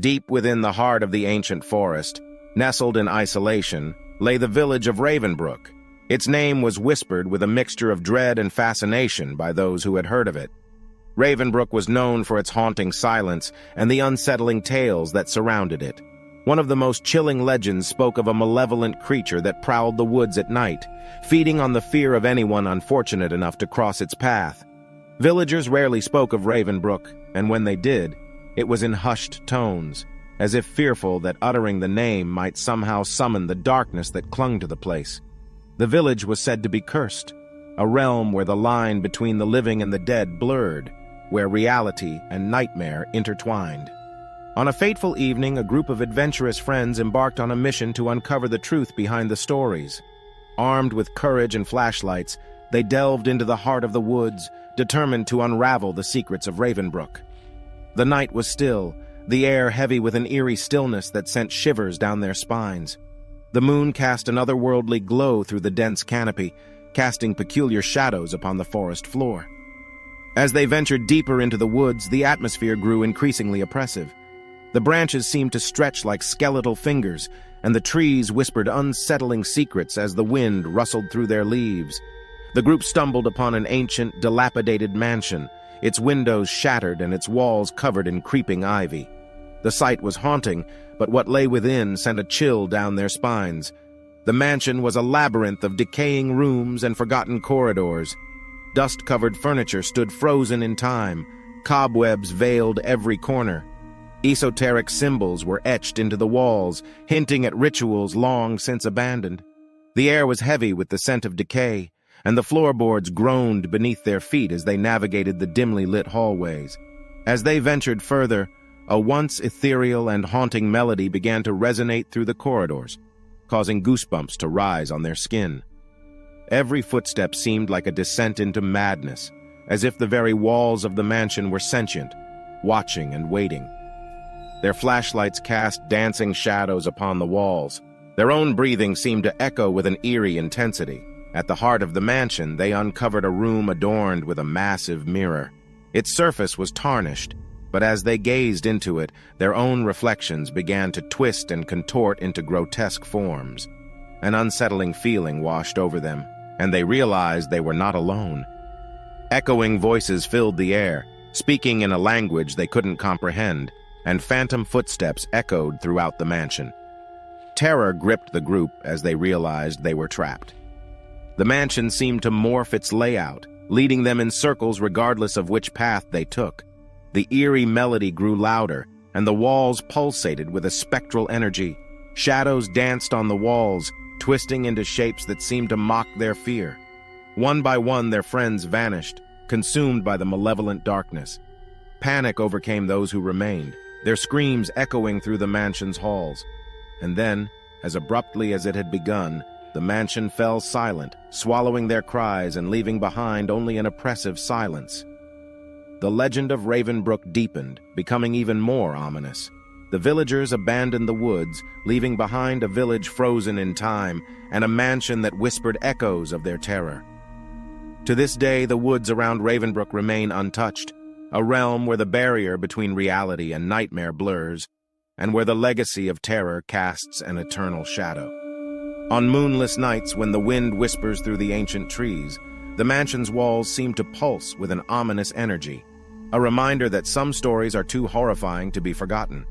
Deep within the heart of the ancient forest, nestled in isolation, lay the village of Ravenbrook. Its name was whispered with a mixture of dread and fascination by those who had heard of it. Ravenbrook was known for its haunting silence and the unsettling tales that surrounded it. One of the most chilling legends spoke of a malevolent creature that prowled the woods at night, feeding on the fear of anyone unfortunate enough to cross its path. Villagers rarely spoke of Ravenbrook, and when they did, it was in hushed tones, as if fearful that uttering the name might somehow summon the darkness that clung to the place. The village was said to be cursed, a realm where the line between the living and the dead blurred, where reality and nightmare intertwined. On a fateful evening, a group of adventurous friends embarked on a mission to uncover the truth behind the stories. Armed with courage and flashlights, they delved into the heart of the woods, determined to unravel the secrets of Ravenbrook. The night was still, the air heavy with an eerie stillness that sent shivers down their spines. The moon cast an otherworldly glow through the dense canopy, casting peculiar shadows upon the forest floor. As they ventured deeper into the woods, the atmosphere grew increasingly oppressive. The branches seemed to stretch like skeletal fingers, and the trees whispered unsettling secrets as the wind rustled through their leaves. The group stumbled upon an ancient, dilapidated mansion, its windows shattered and its walls covered in creeping ivy. The sight was haunting, but what lay within sent a chill down their spines. The mansion was a labyrinth of decaying rooms and forgotten corridors. Dust-covered furniture stood frozen in time, cobwebs veiled every corner. Esoteric symbols were etched into the walls, hinting at rituals long since abandoned. The air was heavy with the scent of decay, and the floorboards groaned beneath their feet as they navigated the dimly lit hallways. As they ventured further, a once ethereal and haunting melody began to resonate through the corridors, causing goosebumps to rise on their skin. Every footstep seemed like a descent into madness, as if the very walls of the mansion were sentient, watching and waiting. Their flashlights cast dancing shadows upon the walls. Their own breathing seemed to echo with an eerie intensity. At the heart of the mansion, they uncovered a room adorned with a massive mirror. Its surface was tarnished, but as they gazed into it, their own reflections began to twist and contort into grotesque forms. An unsettling feeling washed over them, and they realized they were not alone. Echoing voices filled the air, speaking in a language they couldn't comprehend, and phantom footsteps echoed throughout the mansion. Terror gripped the group as they realized they were trapped. The mansion seemed to morph its layout, leading them in circles regardless of which path they took. The eerie melody grew louder, and the walls pulsated with a spectral energy. Shadows danced on the walls, twisting into shapes that seemed to mock their fear. One by one, their friends vanished, consumed by the malevolent darkness. Panic overcame those who remained, their screams echoing through the mansion's halls. And then, as abruptly as it had begun, the mansion fell silent, swallowing their cries and leaving behind only an oppressive silence. The legend of Ravenbrook deepened, becoming even more ominous. The villagers abandoned the woods, leaving behind a village frozen in time and a mansion that whispered echoes of their terror. To this day, the woods around Ravenbrook remain untouched, a realm where the barrier between reality and nightmare blurs, and where the legacy of terror casts an eternal shadow. On moonless nights, when the wind whispers through the ancient trees, the mansion's walls seem to pulse with an ominous energy, a reminder that some stories are too horrifying to be forgotten.